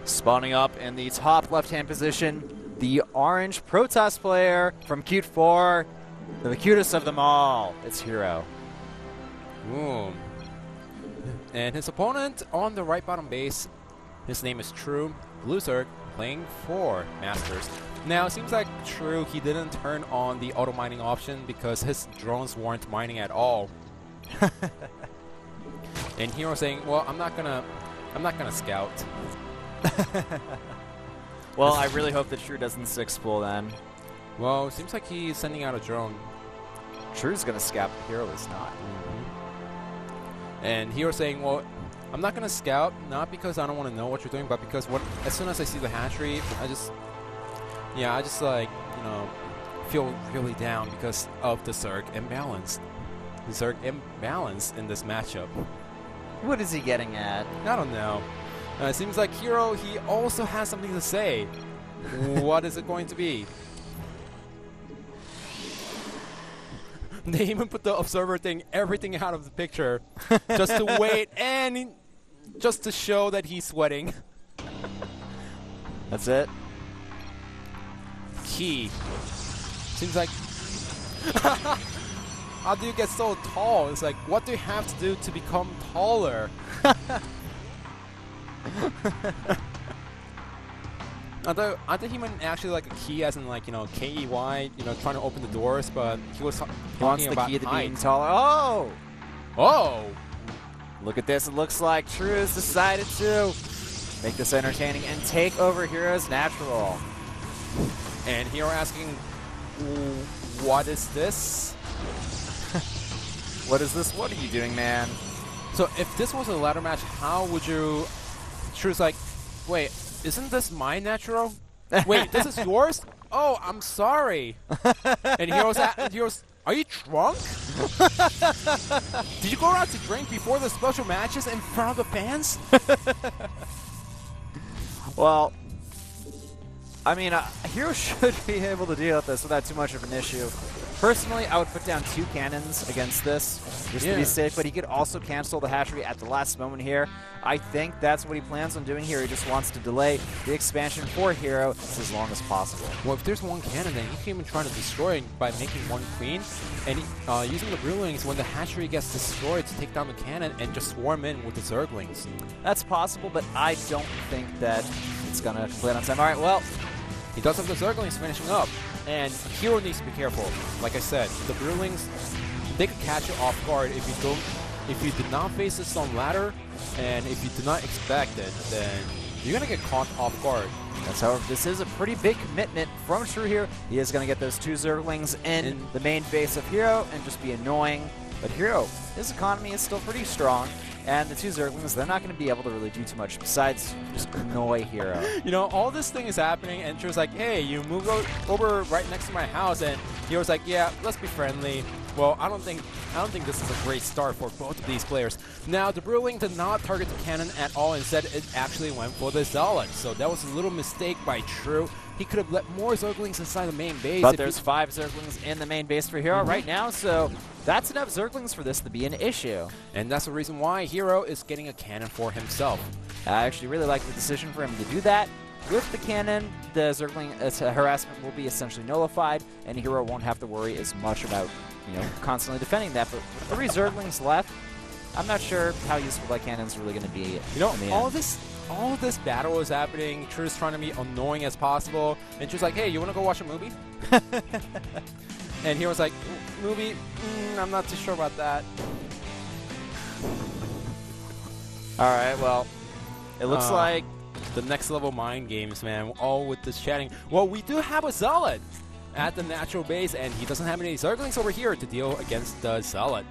Spawning up in the top left-hand position, the orange Protoss player from Cute 4, the cutest of them all. It's herO. Ooh. And his opponent on the right bottom base, his name is True Bel'Shir, playing for Masters. Now, it seems like True, he didn't turn on the auto mining option because his drones weren't mining at all. And herO saying, well, I'm not gonna scout. Well, I really hope that True doesn't 6-spool then. Well, it seems like he's sending out a drone. True's gonna scout, but herO is not. And herO saying, well, I'm not gonna scout, not because I don't want to know what you're doing, but because as soon as I see the hatchery, I just like, you know, feel really down because of the Zerg imbalance. The Zerg imbalance in this matchup. What is he getting at? I don't know. It seems like herO, he also has something to say. What is it going to be? They even put the observer thing, everything out of the picture, just to wait and just to show that he's sweating. That's it? Key. Seems like... How do you get so tall? It's like, what do you have to do to become taller? I think he meant actually like a key as in like, you know, K-E-Y, you know, trying to open the doors, but he was talking about the key to height. being taller. Oh! Oh! Look at this. It looks like True has decided to make this entertaining and take over herO's natural. And herO asking, what is this? What is this? What are you doing, man? So if this was a ladder match, how would you... True's like, wait, isn't this my natural? Wait, this is yours? Oh, I'm sorry. And herO's, are you drunk? Did you go out to drink before the special matches in front of the fans? Well, I mean, herO should be able to deal with this without too much of an issue. Personally, I would put down 2 cannons against this, just to be safe, but he could also cancel the hatchery at the last moment here. I think that's what he plans on doing here. He just wants to delay the expansion for herO as long as possible. Well, if there's 1 cannon, then he can even try to destroy it by making 1 queen, and using the Brewlings when the hatchery gets destroyed to take down the cannon and just swarm in with the Zerglings. That's possible, but I don't think that it's going to complete on time. All right, well, he does have the Zerglings finishing up, and herO needs to be careful. Like I said, the Brewlings, they could catch you off guard if you did not face this on ladder, and if you did not expect it, then you're gonna get caught off guard. That's however, this is a pretty big commitment from True here. He is gonna get those 2 Zerglings in the main base of herO and just be annoying. But herO, his economy is still pretty strong. And the 2 Zerglings, they're not going to be able to really do too much besides just annoy herO. You know, all this thing is happening, and True's like, hey, you move over right next to my house, and herO's like, yeah, let's be friendly. Well, I don't think this is a great start for both of these players. Now, the Brewling did not target the cannon at all. Instead, it actually went for the Zealot. So that was a little mistake by True. He could have let more Zerglings inside the main base. But there's 5 Zerglings in the main base for herO right now, so that's enough Zerglings for this to be an issue. And that's the reason why herO is getting a cannon for himself. I actually really like the decision for him to do that. With the cannon, the Zergling harassment will be essentially nullified, and herO won't have to worry as much about, you know, constantly defending that. But with 3 Zerglings left, I'm not sure how useful that cannon's really going to be. You know, all of this battle is happening. True's trying to be annoying as possible, and True's like, "Hey, you want to go watch a movie?" And herO's like, "Movie? I'm not too sure about that." All right, well, it looks like the next level mind games, man. All with this chatting. Well, we do have a Zealot at the natural base, and he doesn't have any Zerglings over here to deal against the Zealot.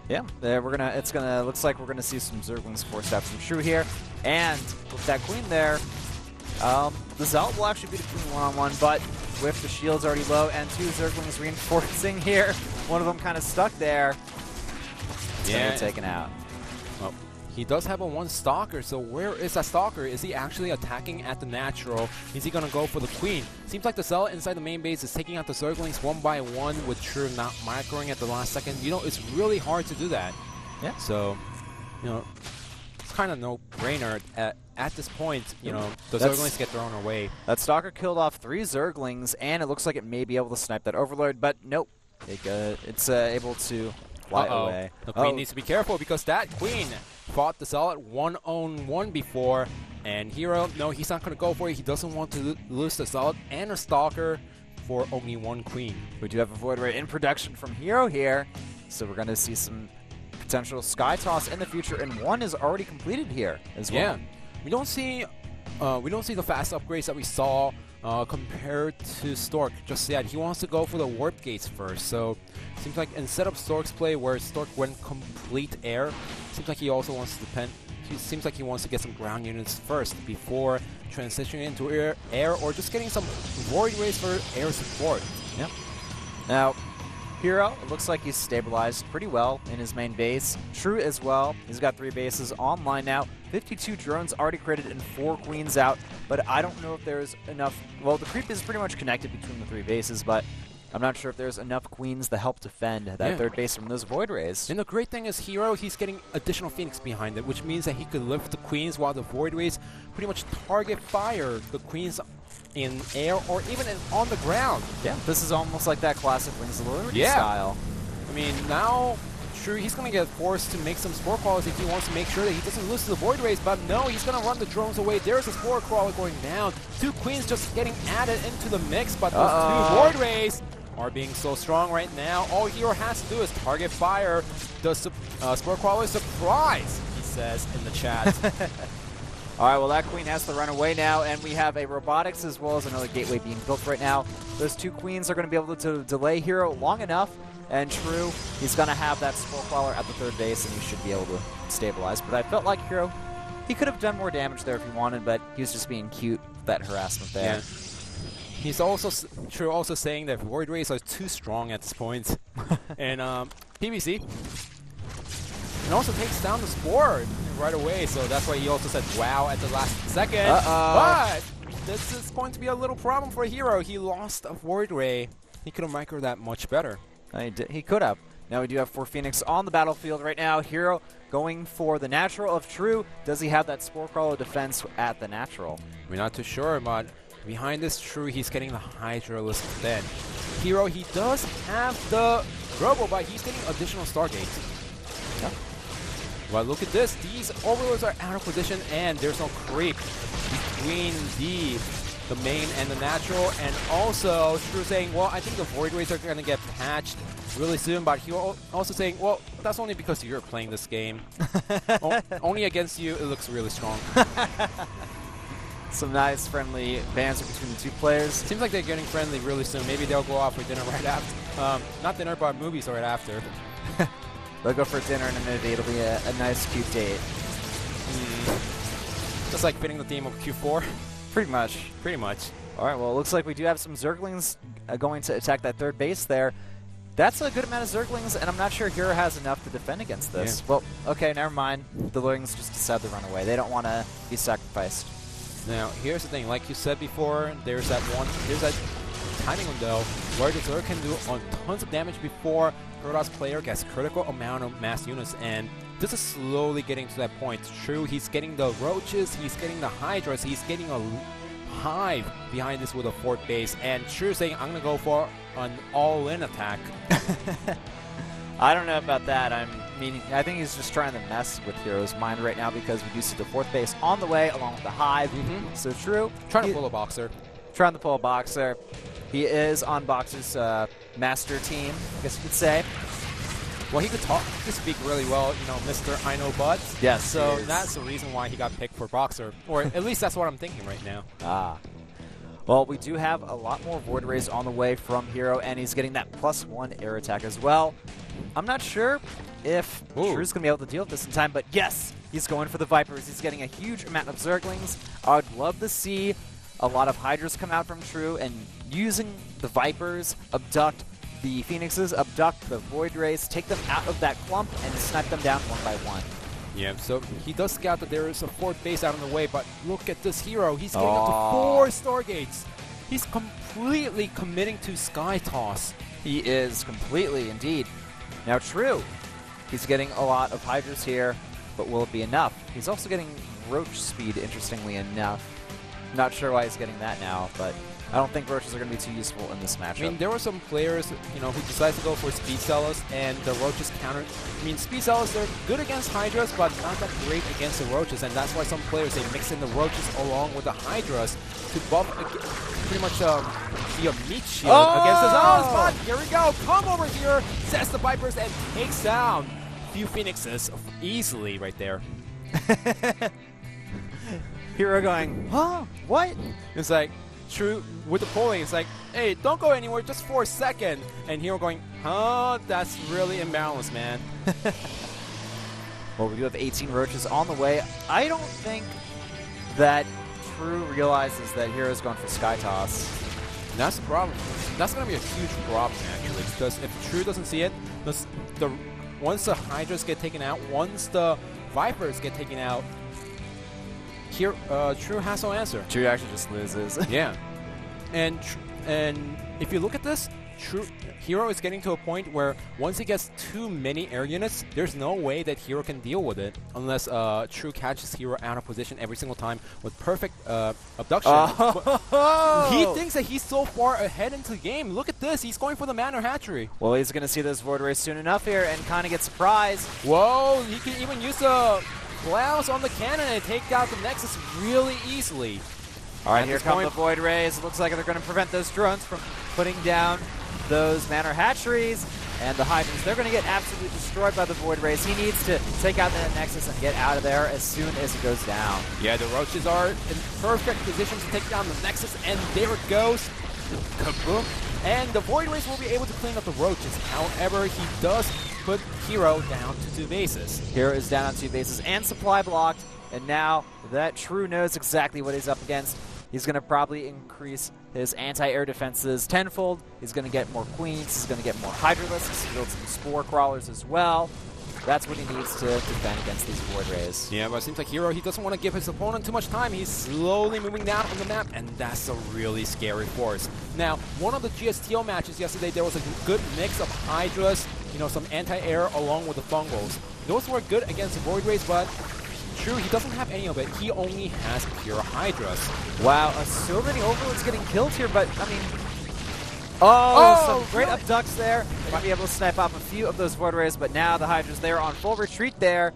Yeah, looks like we're gonna see some Zerglings forced out from True here, and with that queen there, the Zealot will actually beat a queen one-on-one, but with the shields already low and 2 Zerglings reinforcing here, one of them kind of stuck there. It's gonna get taken out. Well, he does have a 1 Stalker, so where is that Stalker? Is he actually attacking at the natural? Is he gonna go for the queen? Seems like the Zealot inside the main base is taking out the Zerglings 1 by 1 with True not microing at the last second. You know, it's really hard to do that. Yeah. So, you know, kind of no-brainer. At this point, you know, the That's- Zerglings get thrown away. That Stalker killed off 3 Zerglings, and it looks like it may be able to snipe that Overlord, but nope. It's able to fly away. The Queen needs to be careful because that Queen fought the solid 1-on-1 before, and herO, no, he's not going to go for it. He doesn't want to lose the solid and a Stalker for only 1 Queen. We do have a Void Ray in production from herO here, so we're going to see some potential Sky Toss in the future, and 1 is already completed here as well. Yeah, we don't see the fast upgrades that we saw compared to Stork just yet. He wants to go for the warp gates first, so seems like instead of Stork's play where Stork went complete air, seems like he also wants to seems like he wants to get some ground units first before transitioning into air or just getting some Void Rays for air support. Yep. Now, herO, it looks like he's stabilized pretty well in his main base. True as well. He's got 3 bases online now. 52 drones already created and 4 queens out, but I don't know if there's enough. Well, the creep is pretty much connected between the 3 bases, but I'm not sure if there's enough queens to help defend that 3rd base from those Void Rays. And the great thing is herO, he's getting additional Phoenix behind it, which means that he could lift the queens while the Void Rays pretty much target fire the queens in air or even on the ground. Yeah, this is almost like that classic Wings of Liberty style. I mean, now, sure, he's going to get forced to make some Spore Crawlers if he wants to make sure that he doesn't lose to the Void Rays, but no, he's going to run the drones away. There's a Spore Crawler going down. 2 queens just getting added into the mix, but those 2 Void Rays are being so strong right now. All herO has to do is target fire the Spore Crawler surprise, he says in the chat. All right, well, that Queen has to run away now, and we have a Robotics as well as another Gateway being built right now. Those 2 Queens are going to be able to delay herO long enough, and True, he's going to have that Spore Crawler at the 3rd base, and he should be able to stabilize. But I felt like herO, he could have done more damage there if he wanted, but he was just being cute with that harassment there. Yeah. He's also also saying that Void Rays are too strong at this point. And PvZ and also takes down the Spore right away, so that's why he also said wow at the last second. But this is going to be a little problem for herO. He lost a Void Ray. He could have microed that much better. He could have. Now we do have 4 Phoenix on the battlefield right now. herO going for the natural of True. Does he have that Spore Crawler defense at the natural? We're not too sure, but behind this True, he's getting the Hydralisk then. herO, he does have the Robo, but he's getting additional Stargates. Yeah. Well, look at this. These Overlords are out of position, and there's no creep between the main and the natural. And also, True saying, well, I think the Void Rays are going to get patched really soon, but he also saying, well, that's only because you're playing this game. Only against you, it looks really strong. Some nice, friendly banter between the 2 players. Seems like they're getting friendly really soon. Maybe they'll go out for dinner right after. Not dinner, but movies right after. They'll go for dinner and a movie. It'll be a nice, cute date. Just like fitting the theme of Q4. Pretty much. Pretty much. All right, well, it looks like we do have some Zerglings going to attack that 3rd base there. That's a good amount of Zerglings, and I'm not sure herO has enough to defend against this. Yeah. Well, okay, never mind. The Zerglings just decide to run away. They don't want to be sacrificed. Now, here's the thing. Like you said before, there's that timing window where the Zerg can do tons of damage before Protoss player gets critical amount of mass units, and this is slowly getting to that point. True, he's getting the Roaches, he's getting the Hydras, he's getting a Hive behind this with a 4th base, and True saying, I'm going to go for an all-in attack. I don't know about that. I think he's just trying to mess with herO's mind right now because we do see the 4th base on the way along with the Hive. So True. Trying to pull a Boxer. Trying to pull a Boxer. He is on Boxer's master team, I guess you could say. Well, he could speak really well, you know, Mr. I Know Bud. Yes. So that's the reason why he got picked for Boxer. Or at least that's what I'm thinking right now. Ah. Well, we do have a lot more Void Rays on the way from herO, and he's getting that +1 air attack as well. I'm not sure if True's going to be able to deal with this in time, but yes, he's going for the Vipers. He's getting a huge amount of Zerglings. I would love to see a lot of Hydras come out from True and using the Vipers, abduct the Phoenixes, abduct the Void Rays, take them out of that clump, and snipe them down 1 by 1. Yeah, so he does scout that there is a 4th base out on the way, but look at this herO. He's getting up to 4 Stargates. He's completely committing to Sky Toss. He is completely, indeed. Now, True, he's getting a lot of Hydras here. but will it be enough? He's also getting Roach speed, interestingly enough. Not sure why he's getting that now, but I don't think Roaches are going to be too useful in this matchup. I mean, there were some players, you know, who decided to go for Speed Zealous, and the Roaches countered. I mean, Speed Zealous, they're good against Hydras, but not that great against the Roaches, and that's why some players, they mix in the Roaches along with the Hydras to buff, pretty much be a meat shield against his own spot. Here we go. Come over here, says the Vipers, and takes down a few Phoenixes easily right there. herO going, huh? What? It's like, True, with the polling, it's like, hey, don't go anywhere just for a second. And herO going, huh? That's really imbalanced, man. Well, we do have 18 Roaches on the way. I don't think that True realizes that hero's going for Sky Toss. And that's the problem. That's going to be a huge problem, actually, because if True doesn't see it, once the Hydras get taken out, once the Vipers get taken out, here, True has no answer. True actually just loses. Yeah. And if you look at this, herO is getting to a point where once he gets too many air units, there's no way that herO can deal with it unless True catches herO out of position every single time with perfect abduction. He thinks that he's so far ahead into the game. Look at this. He's going for the Manor Hatchery. Well, he's going to see those Void Rays soon enough here and kind of get surprised. Whoa, he can even use the Blouse on the cannon and take out the Nexus really easily. All right, here come the Void Rays. It looks like they're going to prevent those drones from putting down those Manor Hatcheries. And the Hydras, they're going to get absolutely destroyed by the Void Rays. He needs to take out that Nexus and get out of there as soon as it goes down. Yeah, the Roaches are in perfect position to take down the Nexus, and there it goes. Kaboom. And the Void Rays will be able to clean up the Roaches. However, he does put herO down to 2 bases. herO is down on 2 bases and supply blocked. And now that True knows exactly what he's up against. He's going to probably increase his anti-air defenses tenfold. He's going to get more Queens. He's going to get more Hydralisks. He'll build some Spore Crawlers as well. That's what he needs to defend against these Void Rays. Yeah, but it seems like herO, he doesn't want to give his opponent too much time. He's slowly moving down on the map, and that's a really scary force. Now, one of the GSTO matches yesterday, there was a good mix of Hydras, you know, some anti-air along with the Fungals. Those were good against the Void Rays, but True, he doesn't have any of it. He only has pure Hydras. Wow, so many Overlords getting killed here, but, I mean... some great abducts there. They're going to be able to snipe off a few of those Void Rays, but now the Hydras, they're on full retreat there.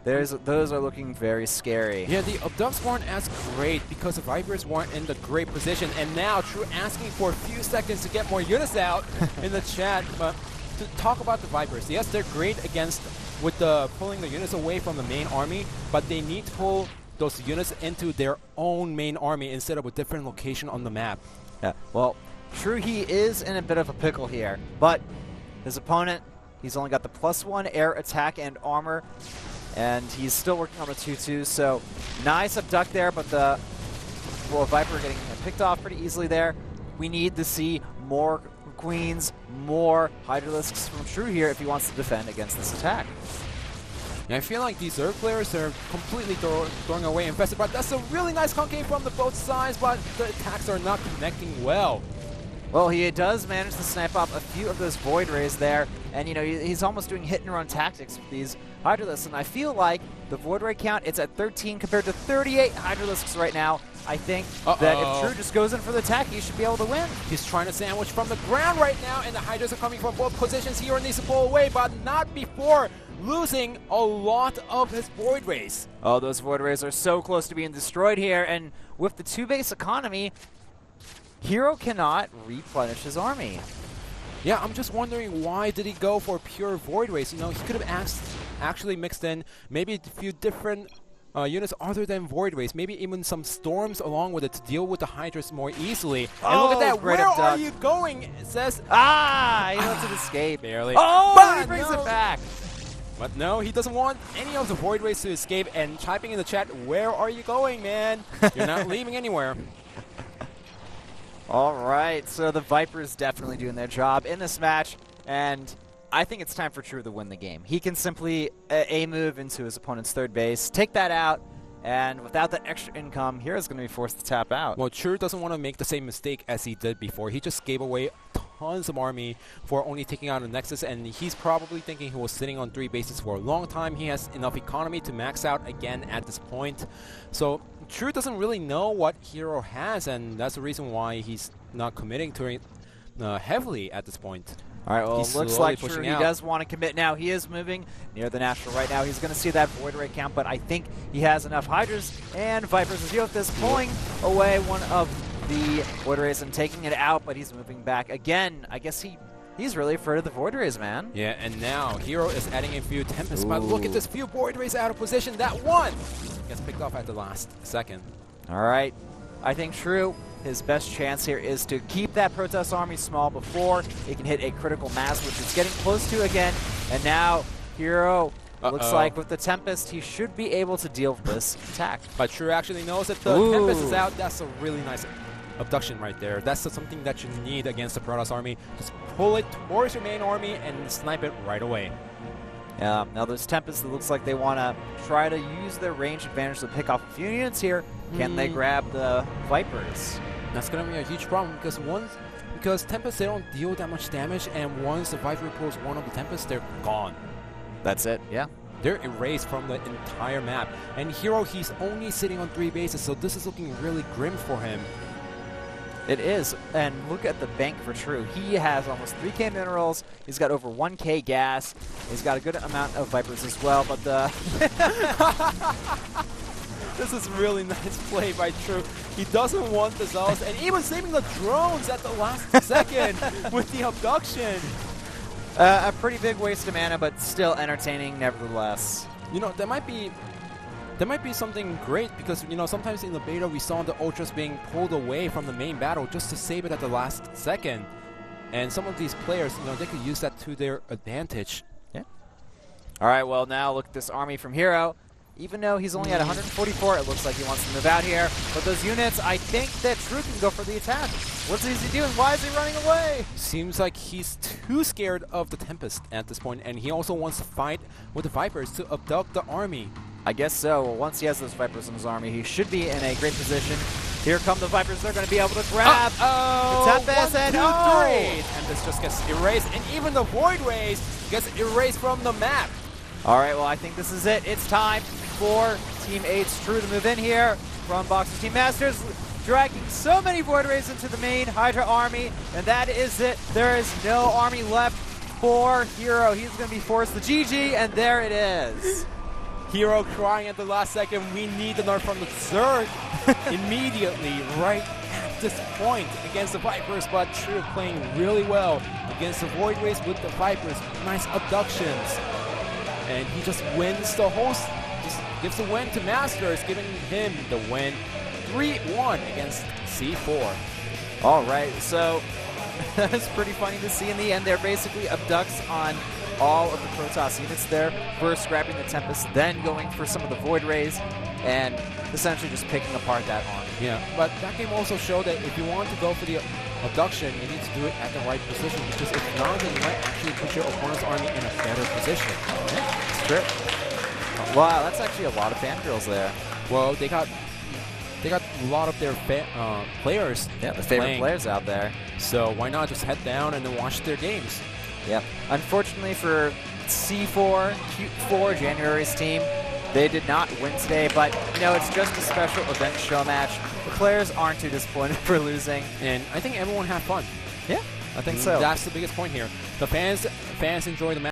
Those are looking very scary. Yeah, the abducts weren't as great because the Vipers weren't in the great position, and now True asking for a few seconds to get more units out in the chat. But to talk about the Vipers, yes, they're great against with pulling the units away from the main army, but they need to pull those units into their own main army instead of a different location on the map. Yeah, well, True, he is in a bit of a pickle here, but his opponent, he's only got the +1 air attack and armor, and he's still working on the 2-2, so nice abduct there, but the Viper getting picked off pretty easily there. We need to see more Queens, more Hydralisks from True here if he wants to defend against this attack. Yeah, I feel like these Zerg players are completely throwing away Infested, but that's a really nice concave from the both sides, but the attacks are not connecting well. Well, he does manage to snipe off a few of those Void Rays there, and you know, he's almost doing hit-and-run tactics with these Hydralisks, and I feel like the Void Ray count, it's at 13 compared to 38 Hydralisks right now. I think that if True just goes in for the attack, he should be able to win. He's trying to sandwich from the ground right now, and the Hydras are coming from both positions. He needs to pull away, but not before losing a lot of his Void Rays. Oh, those Void Rays are so close to being destroyed here, and with the 2-base economy, herO cannot replenish his army. Yeah, I'm just wondering why did he go for pure Void Rays? You know, he could have actually mixed in maybe a few different units other than Void Rays, maybe even some Storms along with it to deal with the Hydras more easily. And look at that, where are you going? It says, he lets it escape. Barely. But he brings it back. But no, he doesn't want any of the Void Rays to escape, and typing in the chat, where are you going, man? You're not leaving anywhere. All right, so the Vipers definitely doing their job in this match, and I think it's time for True to win the game. He can simply A-move into his opponent's 3rd base, take that out, and without that extra income, hero's going to be forced to tap out. Well, True doesn't want to make the same mistake as he did before. He just gave away tons of army for only taking out a Nexus, and he's probably thinking he was sitting on 3 bases for a long time. He has enough economy to max out again at this point. So True doesn't really know what herO has, and that's the reason why he's not committing to it heavily at this point. All right, well, it looks like True, he out. does want to commit now. He is moving near the National right now. He's going to see that Void Ray count, but I think he has enough Hydras and Vipers as Yothis pulling away one of the Void Rays and taking it out, but he's moving back again. I guess he's really afraid of the Void Rays, man. Yeah, and now herO is adding a few Tempests, but look at this few Void Rays out of position. That one gets picked off at the last second. All right, I think True, his best chance here is to keep that Protoss army small before it can hit a critical mass, which it's getting close to again. And now herO looks like with the Tempest, he should be able to deal with this attack. But True actually knows that the Tempest is out. That's a really nice abduction right there. That's something that you need against the Protoss army. Just pull it towards your main army and snipe it right away. Now those Tempests, it looks like they want to try to use their range advantage to pick off a few units here. Can they grab the Vipers? That's going to be a huge problem because Tempests, they don't deal that much damage, and once the Viper pulls one of the Tempests, they're gone. That's it, yeah. They're erased from the entire map. And herO, he's only sitting on 3 bases, so this is looking really grim for him. It is, and look at the bank for True. He has almost 3K minerals. He's got over 1K gas. He's got a good amount of Vipers as well, but the... This is really nice play by True. He doesn't want the Zealots, and even saving the drones at the last second with the abduction. A pretty big waste of mana, but still entertaining nevertheless. You know, there might be something great because, you know, sometimes in the beta we saw the Ultras being pulled away from the main battle just to save it at the last second. And some of these players, you know, they could use that to their advantage. Yeah. All right, well, now look at this army from herO. Even though he's only at 144, it looks like he wants to move out here. But those units, I think that True can go for the attack. What's he doing? Why is he running away? Seems like he's too scared of the Tempest at this point, and he also wants to fight with the Vipers to abduct the army. I guess so. Well, once he has those Vipers in his army, he should be in a great position. Here come the Vipers. They're going to be able to grab the Tempest, and Tempest just gets erased, and even the Void Rays gets erased from the map. All right, well, I think this is it. It's time for Team 8's True to move in here from Boxer's Team Masters, dragging so many Void Rays into the main Hydra army, and that is it. There is no army left for herO. He's going to be forced to GG, and there it is. herO crying at the last second, we need the nerf from the Zerg immediately, right at this point against the Vipers, but True playing really well against the Void Rays with the Vipers. Nice abductions. And he just wins the whole, just gives the win to Masters, giving him the win 3-1 against C4. All right, so that's pretty funny to see in the end. They're basically abducts on all of the Protoss units there, first grabbing the Tempest, then going for some of the Void Rays, and essentially just picking apart that army. Yeah, but that game also showed that if you want to go for the abduction, you need to do it at the right position, because if not, then you might actually put your opponent's army in a better position. Yeah, it's true. Wow, that's actually a lot of fangirls there. Well, they got a lot of their players. Yeah, the favorite players out there. So why not just head down and then watch their games? Yeah. Unfortunately for C4, Q4, January's team, they did not win today, but, you know, it's just a special event show match. The players aren't too disappointed for losing. And I think everyone had fun. Yeah, I think so. That's the biggest point here. The fans enjoy the match.